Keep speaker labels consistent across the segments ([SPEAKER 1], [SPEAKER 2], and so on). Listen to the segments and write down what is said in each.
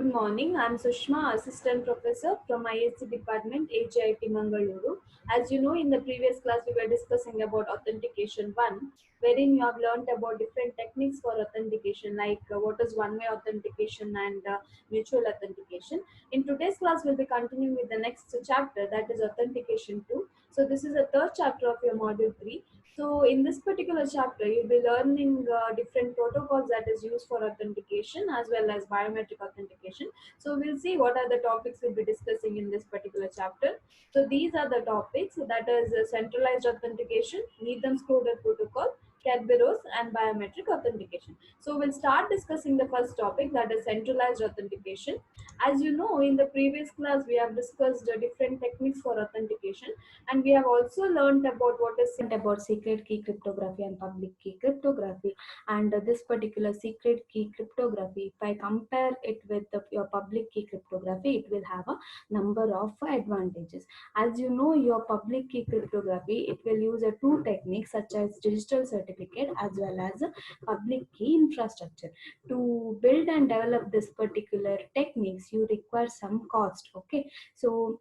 [SPEAKER 1] Good morning. I'm Sushma, Assistant Professor from ISC Department, HIT Mangaluru. As you know, in the previous class, we were discussing about authentication 1, wherein you have learned about different techniques for authentication, like what is one-way authentication and mutual authentication. In today's class, we'll be continuing with the next chapter, that is authentication 2. So this is the third chapter of your module 3. So in this particular chapter, you'll be learning different protocols that is used for authentication as well as biometric authentication. So we'll see what are the topics we'll be discussing in this particular chapter. So these are the topics, that is centralized authentication, Needham-Schroeder protocol, Kerberos, and biometric authentication. So we'll start discussing the first topic, that is centralized authentication. As you know, in the previous class, we have discussed different techniques for authentication, and we have also learned about what is about secret key cryptography and public key cryptography. And this particular secret key cryptography, if I compare it with your public key cryptography, it will have a number of advantages. As you know, your public key cryptography, it will use two techniques such as digital certificate as well as public key infrastructure. To build and develop this particular techniques, you require some cost. Okay, so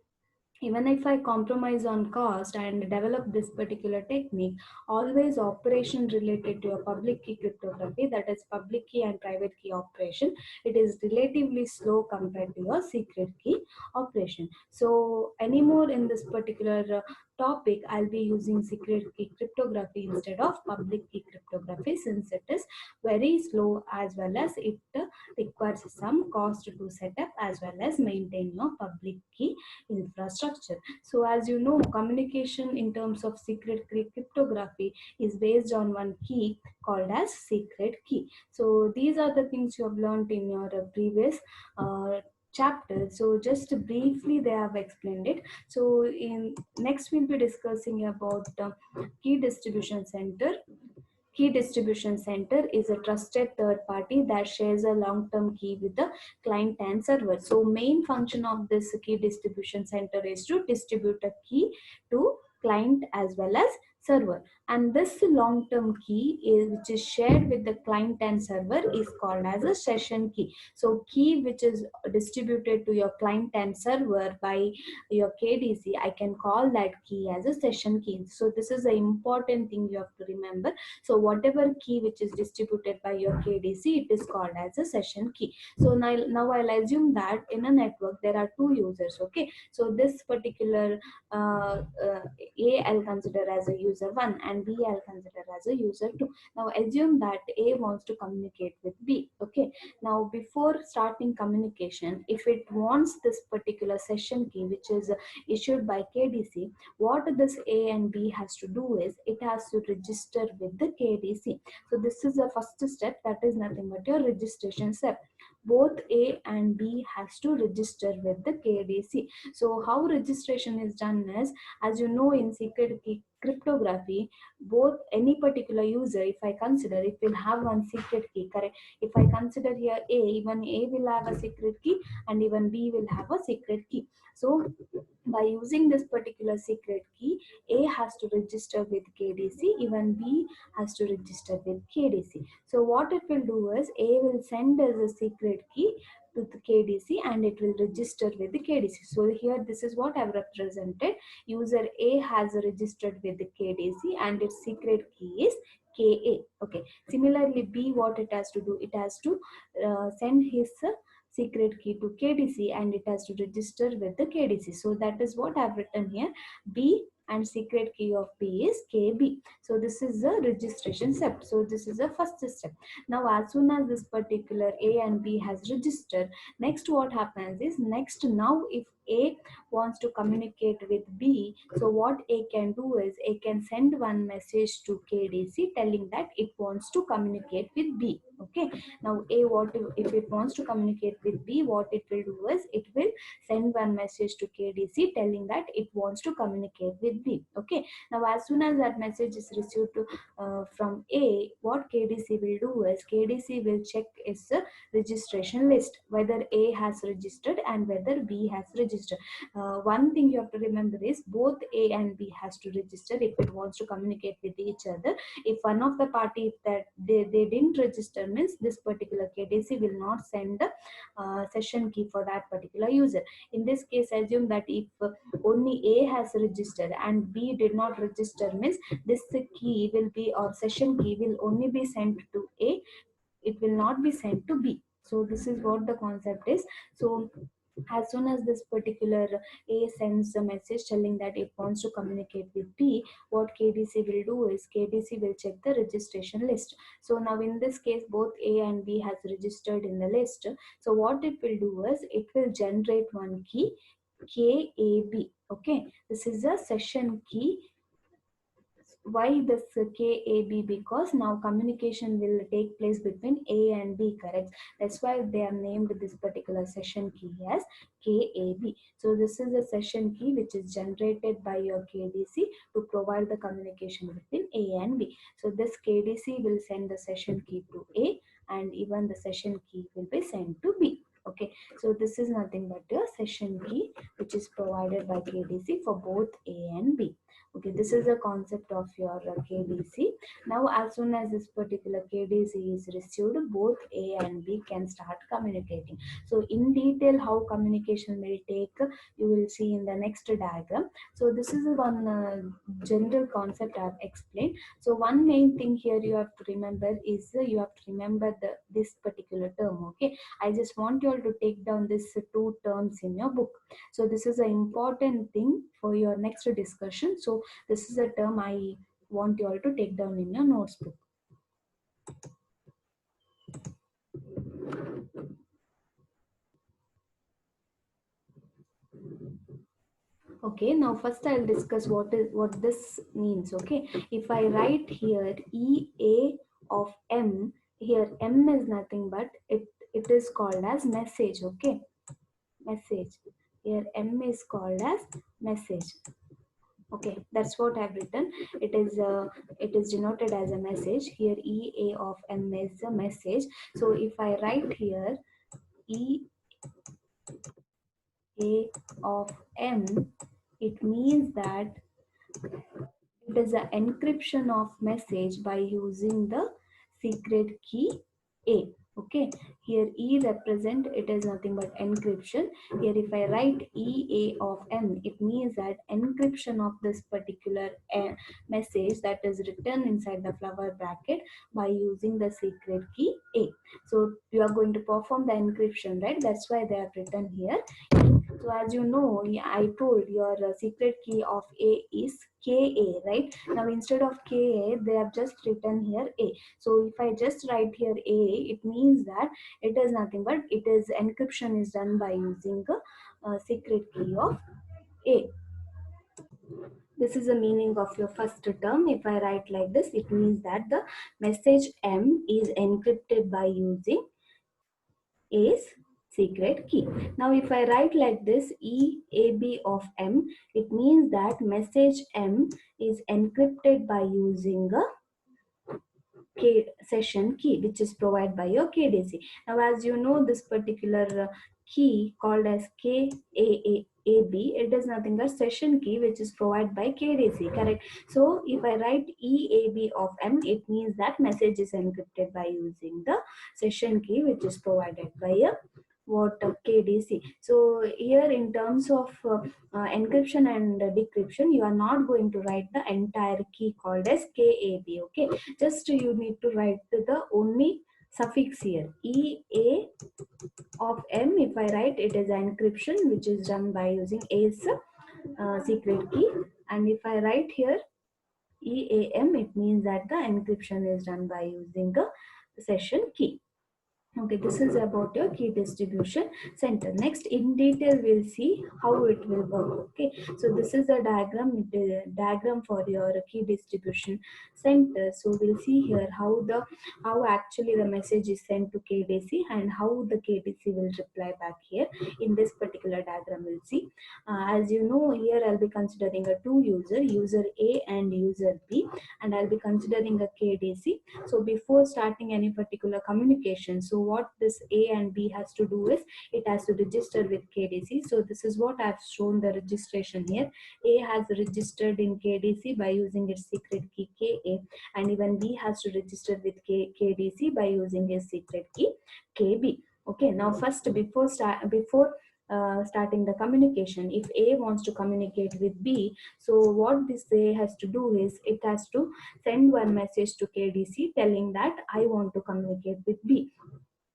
[SPEAKER 1] even if I compromise on cost and develop this particular technique, always operation related to your public key cryptography, that is public key and private key operation, it is relatively slow compared to your secret key operation. So anymore in this particular topic, I'll be using secret key cryptography instead of public key cryptography, since it is very slow as well as it requires some cost to set up as well as maintain your public key infrastructure. So as you know, communication in terms of secret key cryptography is based on one key called as secret key. So these are the things you have learned in your previous chapter. So just briefly they have explained it. So in next we'll be discussing about key distribution center. Key distribution center is a trusted third party that shares a long-term key with the client and server. So main function of this key distribution center is to distribute a key to client as well as server. And this long-term key is which is shared with the client and server is called as a session key. So key which is distributed to your client and server by your KDC, I can call that key as a session key. So this is an important thing you have to remember. So whatever key which is distributed by your KDC, it is called as a session key. So now I'll assume that in a network there are two users. Okay, so this particular A I'll consider as a user 1 and B I'll consider as a user 2. Now assume that A wants to communicate with B. Okay, now before starting communication, if it wants this particular session key which is issued by KDC, what this A and B has to do is it has to register with the KDC. So this is the first step, that is nothing but your registration step. Both A and B has to register with the KDC. So how registration is done is, as you know, in secret key cryptography, both any particular user, if I consider, it will have one secret key, correct? If I consider here A, even A will have a secret key and even B will have a secret key. So by using this particular secret key, A has to register with KDC, even B has to register with KDC. So what it will do is A will send as a secret key to the KDC and it will register with the KDC. So here this is what I've represented. User A has registered with the KDC and its secret key is KA. Okay. Similarly, B, what it has to do, it has to send his secret key to KDC and it has to register with the KDC. So that is what I've written here. B and secret key of B is KB. So this is the registration step. So this is the first step. Now as soon as this particular A and B has registered, next what happens is, next now if A wants to communicate with B, so what A can do is A can send one message to KDC telling that it wants to communicate with B. Okay, now A, what if it wants to communicate with B, what it will do is it will send one message to KDC telling that it wants to communicate with B. Okay, now as soon as that message is received from A, what KDC will do is KDC will check its registration list, whether A has registered and whether B has registered. register. One thing you have to remember is both A and B has to register if it wants to communicate with each other. If one of the party that they didn't register, means this particular KDC will not send the session key for that particular user. In this case, assume that if only A has registered and B did not register, means this key will be, or session key will only be sent to A, it will not be sent to B. So this is what the concept is. So as soon as this particular A sends a message telling that it wants to communicate with B, what KDC will do is KDC will check the registration list. So now in this case, both A and B has registered in the list. So what it will do is it will generate one key, KAB. Okay, this is a session key. Why this KAB? Because now communication will take place between A and B, correct? That's why they are named this particular session key as KAB. So this is a session key which is generated by your KDC to provide the communication between A and B. So this KDC will send the session key to A, and even the session key will be sent to B. Okay, so this is nothing but a session key which is provided by KDC for both A and B. Okay, this is the concept of your KDC. Now, as soon as this particular KDC is received, both A and B can start communicating. So, in detail, how communication will take, you will see in the next diagram. So, this is one general concept I have explained. So, one main thing here you have to remember is you have to remember this particular term. Okay, I just want you all to take down these two terms in your book. So this is an important thing for your next discussion. So this is a term I want you all to take down in your notes book. Okay, now first I'll discuss what this means. Okay, if I write here EA of M, here M is nothing but it is called as message. Okay, message. Here M is called as message. Okay, that's what I've written. It is denoted as a message. Here EA of M is a message. So if I write here EA of M, it means that it is an encryption of message by using the secret key A. Okay, here E represent, it is nothing but encryption. Here if I write EA of M, it means that encryption of this particular message that is written inside the flower bracket by using the secret key A. So you are going to perform the encryption, right? That's why they have written here. So as you know, I told your secret key of A is KA, right? Now instead of KA, they have just written here A. So if I just write here A, it means that it is nothing but it is encryption is done by using a secret key of A. This is the meaning of your first term. If I write like this, it means that the message M is encrypted by using A's secret key. Now if I write like this EAB of M, it means that message M is encrypted by using a session key which is provided by your KDC. Now as you know, this particular key called as KAAB, it is nothing but session key which is provided by KDC, correct? So if I write EAB of M, it means that message is encrypted by using the session key which is provided by a KDC. So here in terms of encryption and decryption, you are not going to write the entire key called as KAB. Okay, just you need to write the only suffix here EA of M. If I write, it is encryption which is done by using A's secret key, and if I write here EAM, it means that the encryption is done by using the session key. Okay, this is about your key distribution center. Next, in detail, we'll see how it will work. Okay, so this is a diagram for your key distribution center. So we'll see here how actually the message is sent to KDC and how the KDC will reply back here. In this particular diagram, we'll see. As you know, here I'll be considering a two user A and user B, and I'll be considering a KDC. So before starting any particular communication, so So what this A and B has to do is it has to register with KDC. So this is what I've shown the registration here. A has registered in KDC by using its secret key KA, and even B has to register with KDC by using its secret key KB. Okay, now first before starting the communication, if A wants to communicate with B, so what this A has to do is it has to send one message to KDC telling that I want to communicate with B.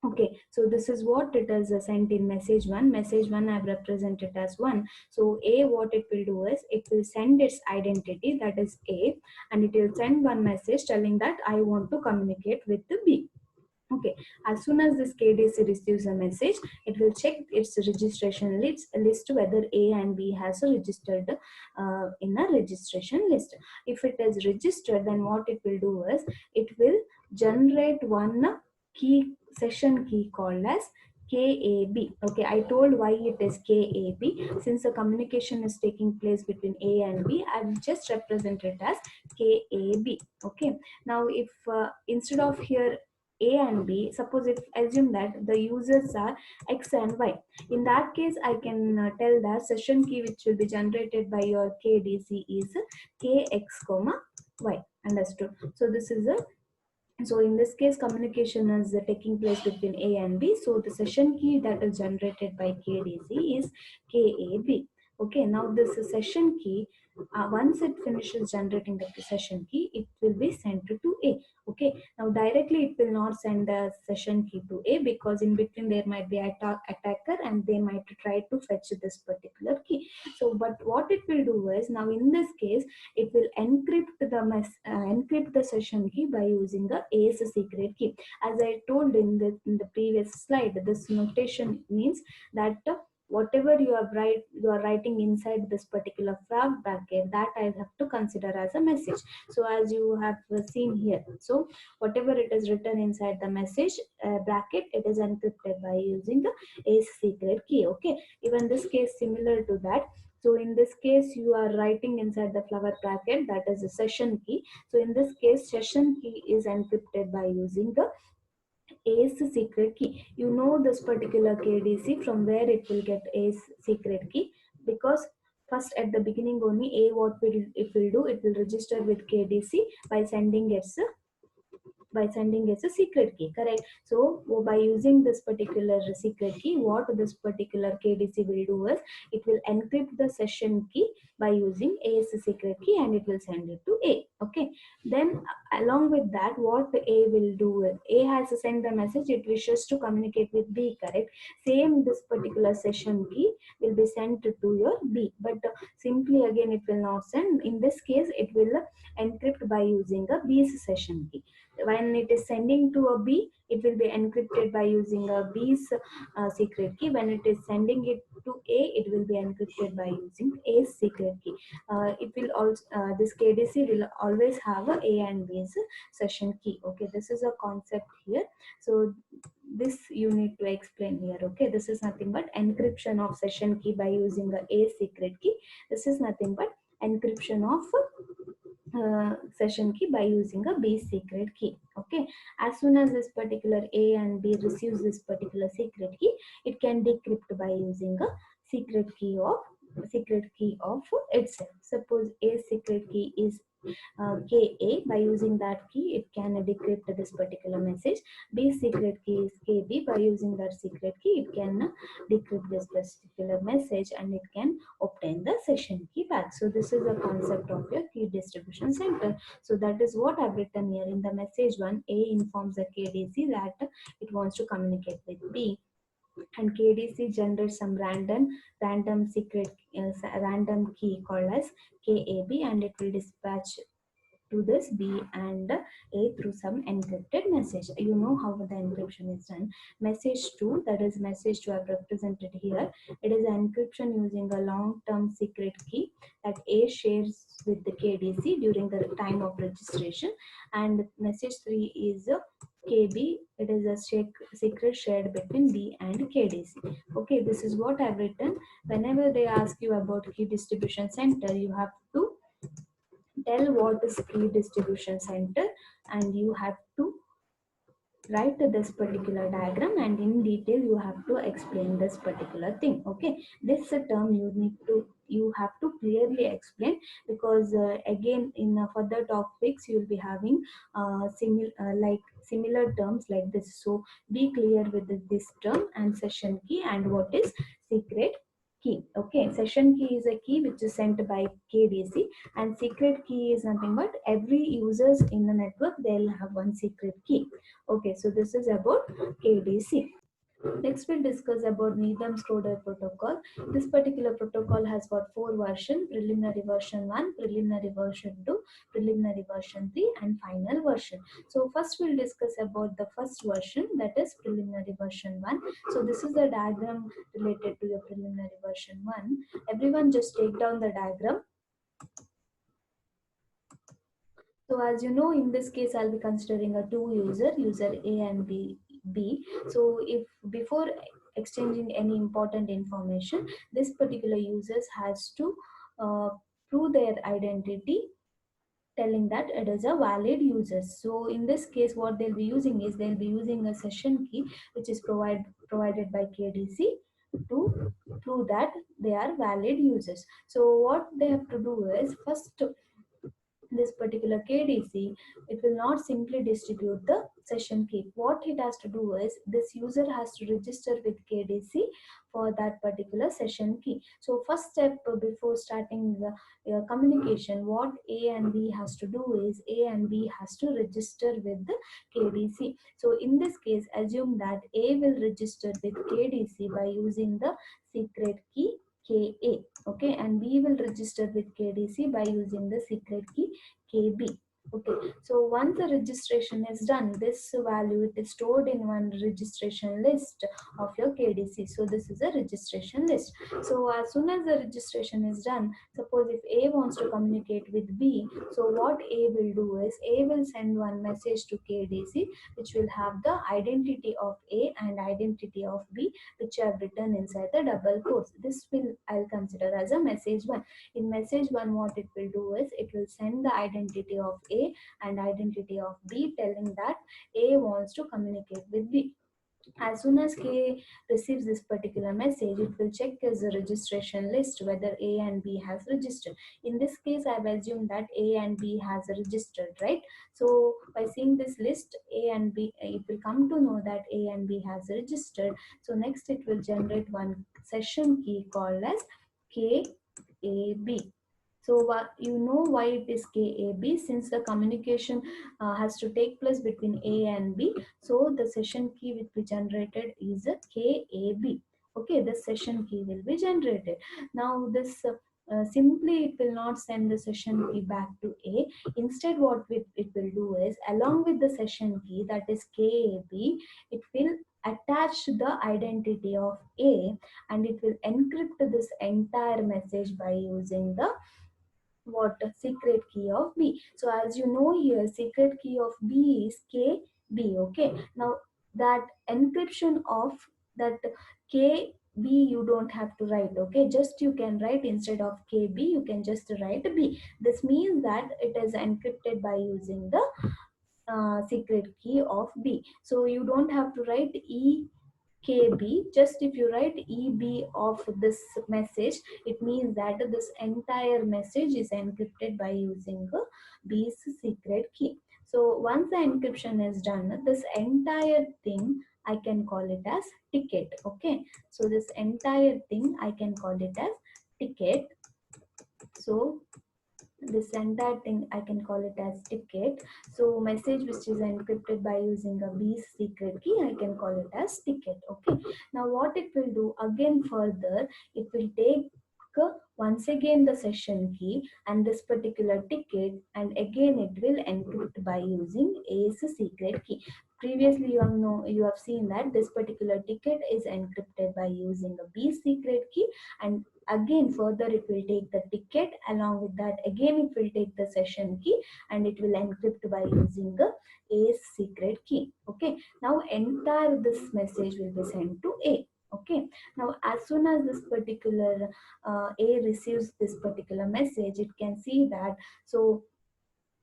[SPEAKER 1] Okay, so this is what it is sent in message one. Message one I've represented as one. So A, what it will do is it will send its identity, that is A, and it will send one message telling that I want to communicate with the B. Okay, as soon as this KDC receives a message, it will check its registration list whether A and B has registered in a registration list. If it is registered, then what it will do is it will generate one key session key called as KAB. Okay, I told why it is KAB. Since the communication is taking place between A and B, I've just represented as KAB. Okay, now if instead of here A and B, suppose if assume that the users are X and Y. In that case, I can tell that session key which will be generated by your KDC is KX comma Y. Understood? So this is a so in this case, communication is taking place between A and B. So the session key that is generated by KDC is KAB. Okay, now this session key, once it finishes generating the session key, it will be sent to A. Okay, now directly it will not send the session key to A because in between there might be attacker and they might try to fetch this particular key. So, but what it will do is now in this case, it will encrypt the session key by using the A's secret key. As I told in the previous slide, this notation means that whatever you are writing inside this particular frog bracket, that I have to consider as a message. So as you have seen here, so whatever it is written inside the message bracket, it is encrypted by using the A's secret key. Okay, even this case similar to that. So in this case, you are writing inside the flower bracket, that is a session key. So in this case, session key is encrypted by using the A's secret key. You know this particular KDC from where it will get A's secret key, because first at the beginning only A, what will it will do, it will register with KDC by sending us a secret key, correct? So by using this particular secret key, what this particular KDC will do is it will encrypt the session key by using A's secret key and it will send it to A. Okay, then along with that, what A will do is A has to send the message it wishes to communicate with B, correct? Same, this particular session key will be sent to your B, but simply again it will not send. In this case, it will encrypt by using a B's session key. When it is sending to a B, it will be encrypted by using a B's secret key. When it is sending it to A, it will be encrypted by using A's secret key. It will also this KDC will always have a and B's session key. Okay, this is a concept here. So this you need to explain here. Okay, this is nothing but encryption of session key by using the A secret key. This is nothing but encryption of session key by using a B secret key. Okay, as soon as this particular A and B receives this particular secret key, it can decrypt by using a secret key of itself. Suppose A secret key is KA. By using that key, it can decrypt this particular message. B secret key is KB. By using that secret key, it can decrypt this particular message and it can obtain the session key back. So this is the concept of your key distribution center. So that is what I've written here in the message one. A informs the KDC that it wants to communicate with B, and KDC generates some random secret random key called as KAB, and it will dispatch to this B and A through some encrypted message. You know how the encryption is done. Message 2, that is message 2 I've represented here. It is encryption using a long-term secret key that A shares with the KDC during the time of registration. And message 3 is KB. It is a secret shared between B and KDC. Okay, this is what I've written. Whenever they ask you about key distribution center, you have to tell what is key distribution center and you have to write this particular diagram, and in detail you have to explain this particular thing. Okay, this term you have to clearly explain, because again in further topics you will be having similar terms like this. So be clear with this term and session key and what is secret key. Okay, session key is a key which is sent by KDC, and secret key is nothing but every users in the network, they'll have one secret key. Okay, so this is about KDC. Next, we'll discuss about Needham-Schroeder protocol. This particular protocol has got four versions: preliminary version 1, preliminary version 2, preliminary version 3, and final version. So first we'll discuss about the first version, that is preliminary version 1. So this is the diagram related to your preliminary version 1. Everyone just take down the diagram. So as you know, in this case, I'll be considering a user A and B. So if before exchanging any important information, this particular users has to uh, prove their identity, telling that it is a valid user. So in this case, what they'll be using is they'll be using a session key which is provided by KDC to prove that they are valid users. So what they have to do is, first, this particular KDC, it will not simply distribute the session key. What it has to do is, this user has to register with KDC for that particular session key. So first step before starting the communication, what A and B has to do is, A and B has to register with the KDC. So in this case, assume that A will register with KDC by using the secret key KA, okay, and B will register with KDC by using the secret key KB. Okay, so once the registration is done, this value it is stored in one registration list of your KDC. So this is a registration list. So as soon as the registration is done, suppose if A wants to communicate with B, so what A will do is, A will send one message to KDC which will have the identity of A and identity of B, which are written inside the double quotes. This will I'll consider as a message 1. In message 1, what it will do is, it will send the identity of A and identity of B, telling that A wants to communicate with B. As soon as K receives this particular message, it will check as a registration list whether A and B has registered. In this case, I've assumed that A and B has registered, right? So by seeing this list, A and B, it will come to know that A and B has registered. So next, it will generate one session key called as KAB. So you know why it is KAB, since the communication has to take place between A and B. So the session key will be generated is a KAB. Okay, the session key will be generated. Now this simply it will not send the session key back to A. Instead, what it will do is, along with the session key, that is KAB, it will attach the identity of A, and it will encrypt this entire message by using the what secret key of B. So as you know here, secret key of B is KB. Okay, now that encryption of that KB you don't have to write. Okay, just you can write, instead of KB you can just write B. This means that it is encrypted by using the secret key of B. So you don't have to write KB. Just if you write EB of this message, it means that this entire message is encrypted by using B's secret key. So once the encryption is done, this entire thing I can call it as ticket. Okay, so this entire thing I can call it as ticket. So this entire thing I can call it as ticket. So message which is encrypted by using a B's secret key, I can call it as ticket. Okay, now what it will do again further, it will take once again the session key and this particular ticket, and again it will encrypt by using A's secret key. Previously you have seen that this particular ticket is encrypted by using a B secret key, and again further it will take the ticket, along with that again it will take the session key, and it will encrypt by using the A's secret key. Okay, now entire this message will be sent to A. Okay, now as soon as this particular A receives this particular message, it can see that, so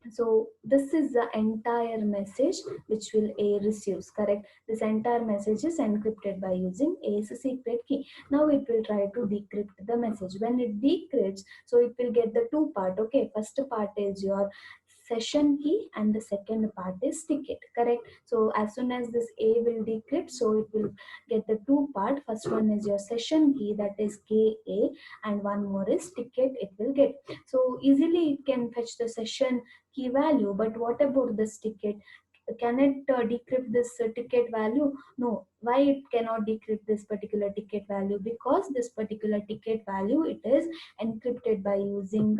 [SPEAKER 1] So this is the entire message which will A receives, correct? This entire message is encrypted by using A's secret key. Now it will try to decrypt the message. When it decrypts, so it will get the two part. Okay, first part is your session key and the second part is ticket, correct? So as soon as this A will decrypt, so it will get the two part. First one is your session key, that is KA, and one more is ticket it will get. So easily it can fetch the session key value, but what about this ticket? Can it decrypt this ticket value? No. Why it cannot decrypt this particular ticket value? Because this particular ticket value, it is encrypted by using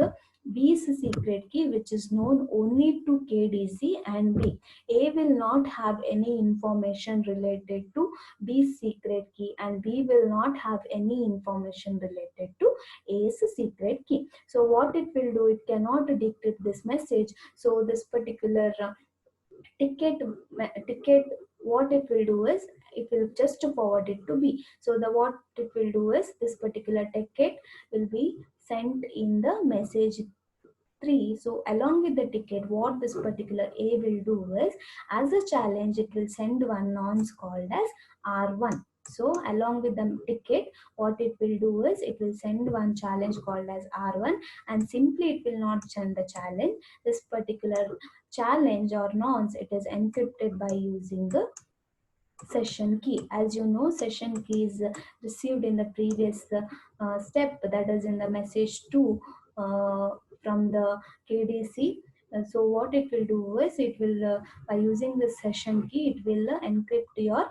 [SPEAKER 1] B's secret key, which is known only to KDC and B. A will not have any information related to B's secret key, and B will not have any information related to A's secret key. So what it will do, it cannot decrypt this message. So this particular ticket, what it will do is it will just forward it to B. So the what it will do is this particular ticket will be sent in the message 3. So along with the ticket, what this particular A will do is, as a challenge, it will send one nonce called as R1. So along with the ticket, what it will do is it will send one challenge called as R1, and simply it will not send the challenge. This particular challenge or nonce, it is encrypted by using the session key. As you know, session key is received in the previous step, that is in the message 2 from the KDC. So what it will do is it will by using the session key, it will encrypt your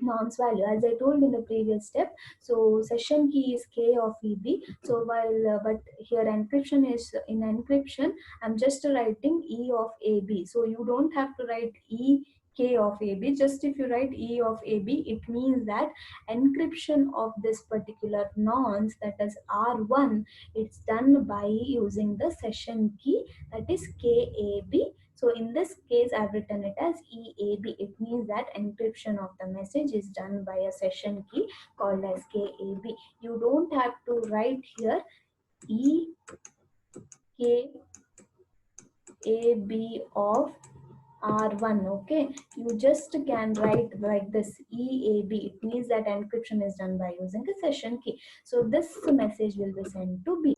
[SPEAKER 1] nonce value, as I told in the previous step. So session key is K of EB. So while but here encryption is in encryption, I'm just writing E of AB. So you don't have to write E K of AB. Just if you write E of AB, it means that encryption of this particular nonce, that is R1, it's done by using the session key, that is KAB. So in this case, I've written it as EAB. It means that encryption of the message is done by a session key called as KAB. You don't have to write here EKAB of R1. Okay, you just can write like this EAB. It means that encryption is done by using a session key. So this message will be sent to B.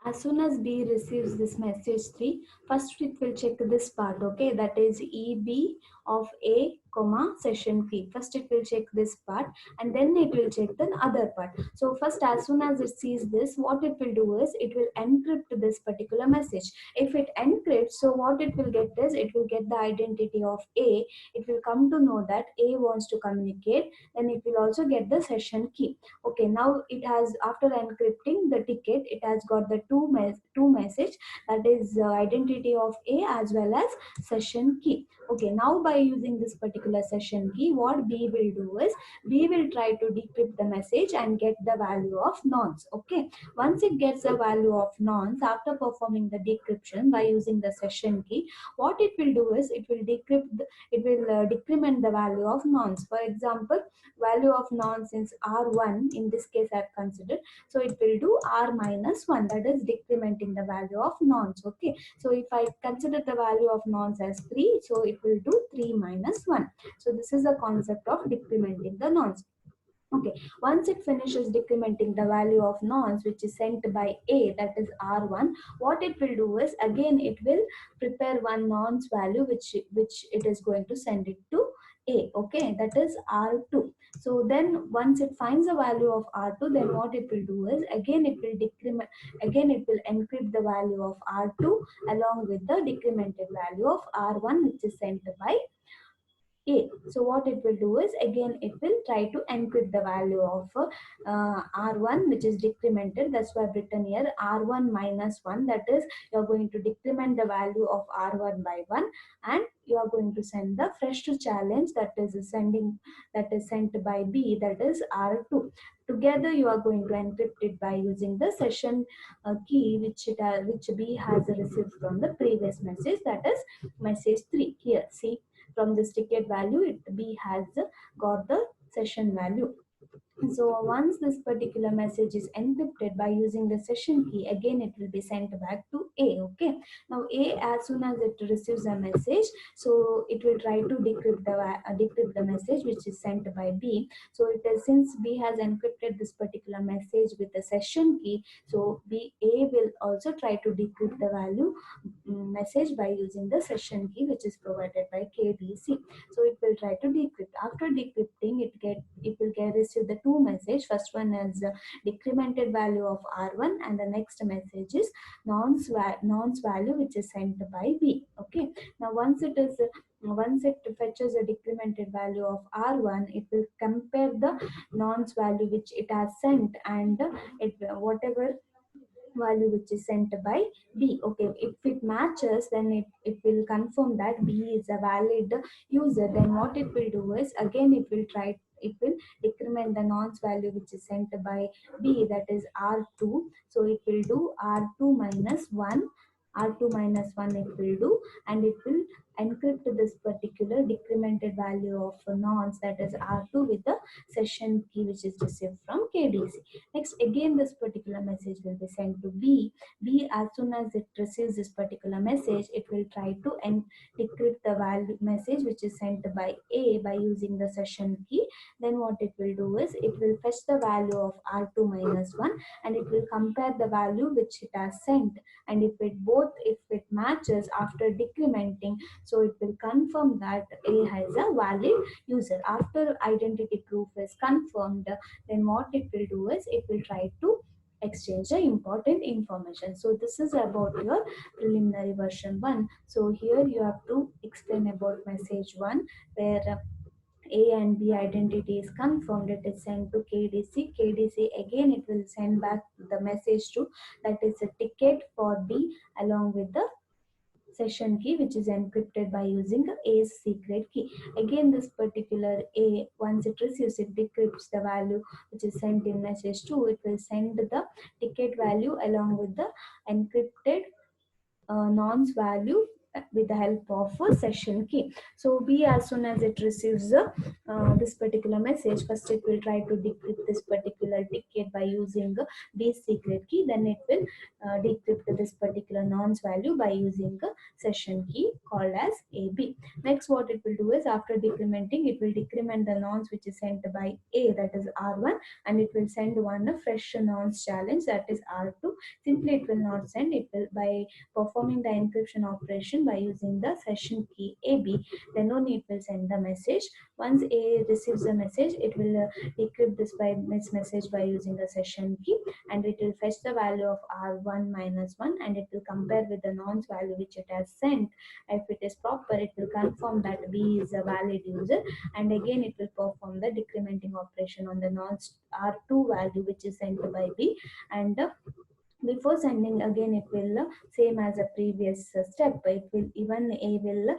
[SPEAKER 1] As soon as B receives this message 3, first it will check this part, okay, that is EB of A, comma, session key. First it will check this part and then it will check the other part. So first, as soon as it sees this, what it will do is it will encrypt this particular message. If it encrypts, so what it will get is it will get the identity of A. It will come to know that A wants to communicate, then it will also get the session key. Okay, now it has, after encrypting the ticket, it has got the two message, that is identity of A as well as session key. Okay, now by using this particular session key, what B will do is B will try to decrypt the message and get the value of nonce. Okay, once it gets the value of nonce, after performing the decryption by using the session key, what it will do is it will decrement the value of nonce. For example, value of nonce is R1, in this case I've considered, so it will do R minus 1, that is decrementing the value of nonce. Okay, so if I consider the value of nonce as 3, so it will do 3 minus 1. So this is the concept of decrementing the nonce. Okay, once it finishes decrementing the value of nonce, which is sent by A, that is R1, what it will do is again it will prepare one nonce value which it is going to send it to A. Okay, that is R2. So then once it finds the value of R2, then what it will do is again it will decrement, again it will encrypt the value of R2 along with the decremented value of R1, which is sent by A. So what it will do is again it will try to encrypt the value of R1, which is decremented. That's why I've written here R1 minus 1. That is, you're going to decrement the value of R1 by 1, and you are going to send the fresh challenge, that is sent by B, that is R2. Together you are going to encrypt it by using the session key which B has received from the previous message, that is message 3. Here, see, from this ticket value, B has got the session value. So once this particular message is encrypted by using the session key, again it will be sent back to A. Okay. Now A, as soon as it receives a message, so it will try to decrypt the message which is sent by B. So it is, since B has encrypted this particular message with the session key, so A will also try to decrypt the value message by using the session key which is provided by KDC. So it will try to decrypt. After decrypting, it will get receive the two message. First one is decremented value of R1, and the next message is nonce value which is sent by B. Okay. Now once it fetches a decremented value of R1, it will compare the nonce value which it has sent, and it whatever value which is sent by B. Okay, if it matches, then it will confirm that B is a valid user. Then what it will do is, again it will decrement the nonce value which is sent by B, that is R2. So it will do R2 minus 1. R2 minus 1 it will do, and it will encrypt this particular decremented value of nonce, that is R2, with the session key which is received from KDC. Next, again, this particular message will be sent to B. B, as soon as it receives this particular message, it will try to decrypt the value message which is sent by A by using the session key. Then what it will do is, it will fetch the value of R2 minus 1, and it will compare the value which it has sent. And if it matches after decrementing, so it will confirm that A has a valid user. After identity proof is confirmed, then what it will do is, it will try to exchange the important information. So this is about your preliminary version 1. So here you have to explain about message 1, where A and B identity is confirmed. It is sent to KDC. KDC, again it will send back the message to, that is a ticket for B, along with the session key which is encrypted by using A's secret key. Again, this particular A, once it receives, it decrypts the value which is sent in message 2. It will send the ticket value along with the encrypted nonce value with the help of a session key. So B, as soon as it receives this particular message, first it will try to decrypt this particular ticket by using B's secret key. Then it will decrypt this particular nonce value by using a session key called as AB. Next, what it will do is, after decrementing, it will decrement the nonce which is sent by A, that is R1, and it will send one a fresh nonce challenge, that is R2. Simply it will not send, it will, by performing the encryption operation by using the session key AB, then only it will send the message. Once A receives the message, it will decrypt this message by using the session key, and it will fetch the value of R1 minus 1, and it will compare with the nonce value which it has sent. If it is proper, it will confirm that B is a valid user, and again it will perform the decrementing operation on the nonce R2 value which is sent by B, and before sending, again it will same as a previous step, it will, even A will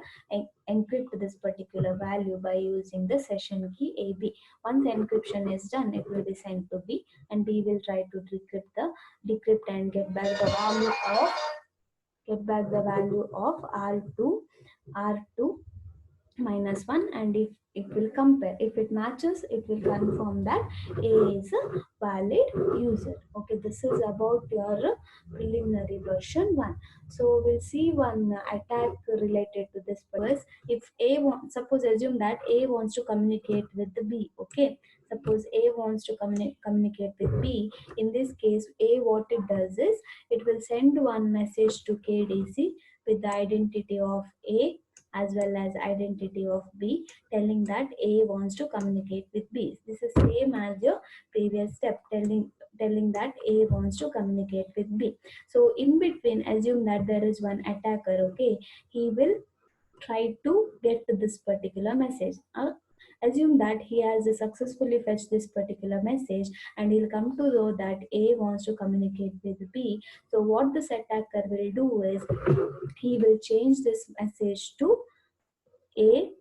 [SPEAKER 1] encrypt this particular value by using the session key AB. Once encryption is done, it will be sent to B, and B will try to decrypt and get back the value of R2 minus 1, and if it will compare, if it matches, it will confirm that A is a valid user. Okay, this is about your preliminary version 1. So we'll see one attack related to this purpose. If suppose assume that A wants to communicate with the B. Okay, suppose A wants to communicate with B. In this case, A, what it does is, it will send one message to KDC with the identity of A as well as identity of B, telling that A wants to communicate with B. This is same as your previous step, telling that A wants to communicate with B. So in between, assume that there is one attacker. Okay, he will try to get to this particular message. Assume that he has successfully fetched this particular message, and he'll come to know that A wants to communicate with B. So what this attacker will do is, he will change this message to A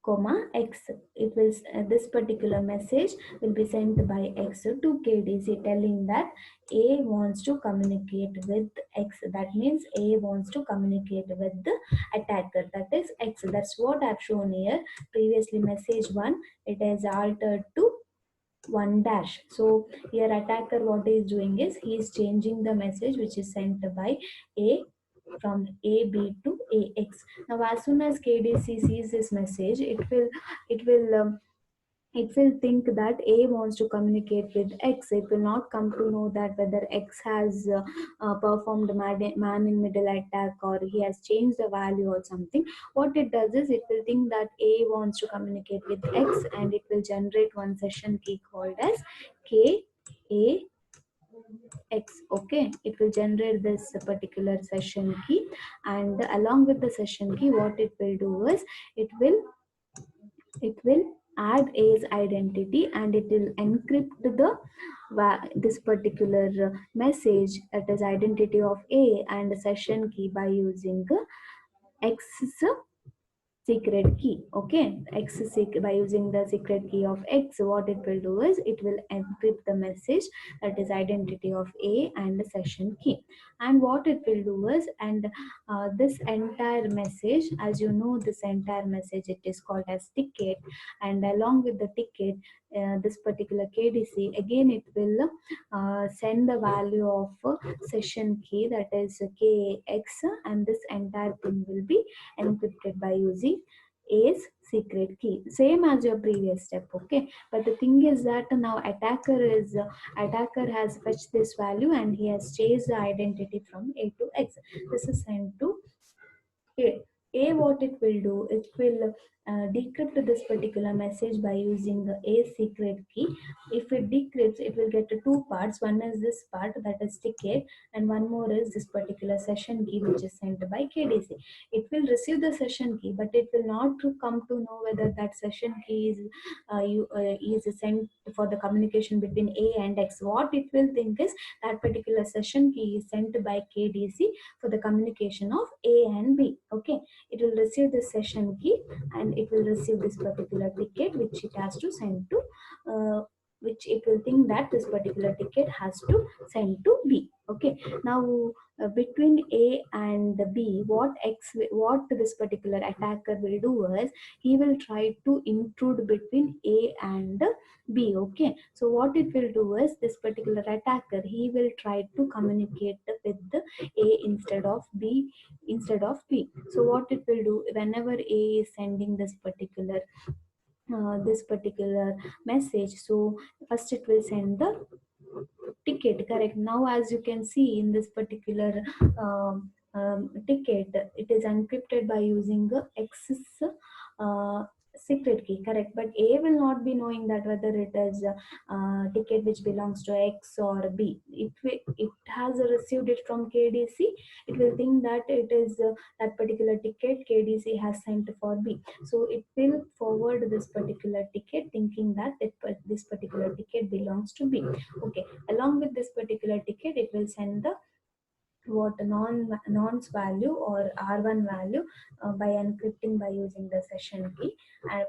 [SPEAKER 1] comma X. It will this particular message will be sent by X to KDC, telling that A wants to communicate with X. That means A wants to communicate with the attacker, that is X. That's what I've shown here. Previously message 1, it is altered to 1 dash. So here attacker what he is doing is he is changing the message which is sent by A from AB to AX. Now as soon as KDC sees this message, it will think that A wants to communicate with X. It will not come to know that whether X has performed man in middle attack or he has changed the value or something. What it does is it will think that A wants to communicate with X, and it will generate one session key called as KAX. Okay, it will generate this particular session key, and along with the session key, what it will do is it will it will add A's identity, and it will encrypt this particular message, that is identity of A and session key, by using X's secret key. Okay, by using the secret key of X, what it will do is it will encrypt the message, that is identity of A and the session key. And what it will do is, and this entire message, as you know, this entire message, it is called as ticket, and along with the ticket, this particular KDC, again it will send the value of session key, that is KX, and this entire thing will be encrypted by using A's secret key, same as your previous step. Okay, but the thing is that now attacker has fetched this value, and he has changed the identity from A to X. This is sent to A. What it will do, it will decrypt this particular message by using the A secret key. If it decrypts, it will get two parts. One is this part, that is ticket, and one more is this particular session key which is sent by KDC. It will receive the session key, but it will not come to know whether that session key is sent for the communication between A and X. What it will think is that particular session key is sent by KDC for the communication of A and B. Okay, it will receive this session key, and it will receive this particular ticket which it has to send to which it will think that this particular ticket has to send to B. Okay, now between A and B, what this particular attacker will do is he will try to intrude between A and B. Okay, so what it will do is this particular attacker, he will try to communicate with the A instead of B. So what it will do, whenever A is sending this particular message, so first it will send the ticket. Correct. Now as you can see in this particular ticket, it is encrypted by using the X's uh, secret key. Correct, but A will not be knowing that whether it is a ticket which belongs to X or B. It has received it from KDC, it will think that it is that particular ticket KDC has sent for B. So it will forward this particular ticket thinking that this particular ticket belongs to B. Okay, along with this particular ticket, it will send the what nonce value or R1 value by encrypting by using the session uh,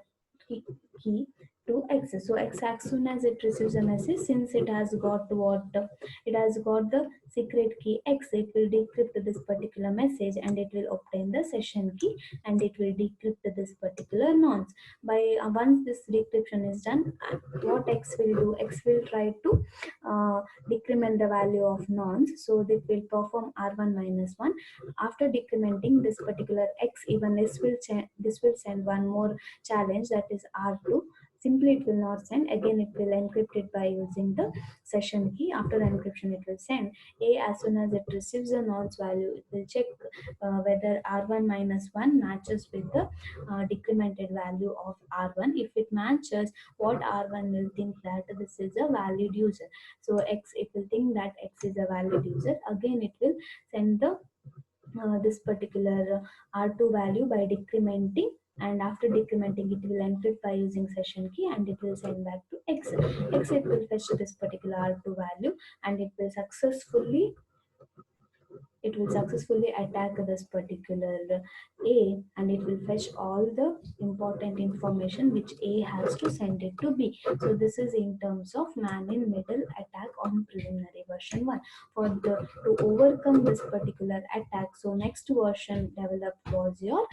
[SPEAKER 1] key, key to X. So X, as soon as it receives a message, since it has got the secret key X, it will decrypt this particular message, and it will obtain the session key, and it will decrypt this particular nonce. By once this decryption is done, what X will do, X will try to decrement the value of nonce, so that will perform R1 minus 1. After decrementing this particular X, even this will send one more challenge, that is R2. Simply it will not send, again it will encrypt it by using the session key. After encryption, it will send A. As soon as it receives the nonce value, it will check whether R1 minus 1 matches with the decremented value of R1. If it matches, what R1 will think that this is a valid user. So X, it will think that X is a valid user. Again, it will send the this particular R2 value by decrementing, and after decrementing, it will encrypt by using session key, and it will send back to X. It will fetch this particular R2 value, and it will successfully attack this particular A, and it will fetch all the important information which A has to send it to B. So this is in terms of man in middle attack on preliminary version 1. To overcome this particular attack, so next version developed was your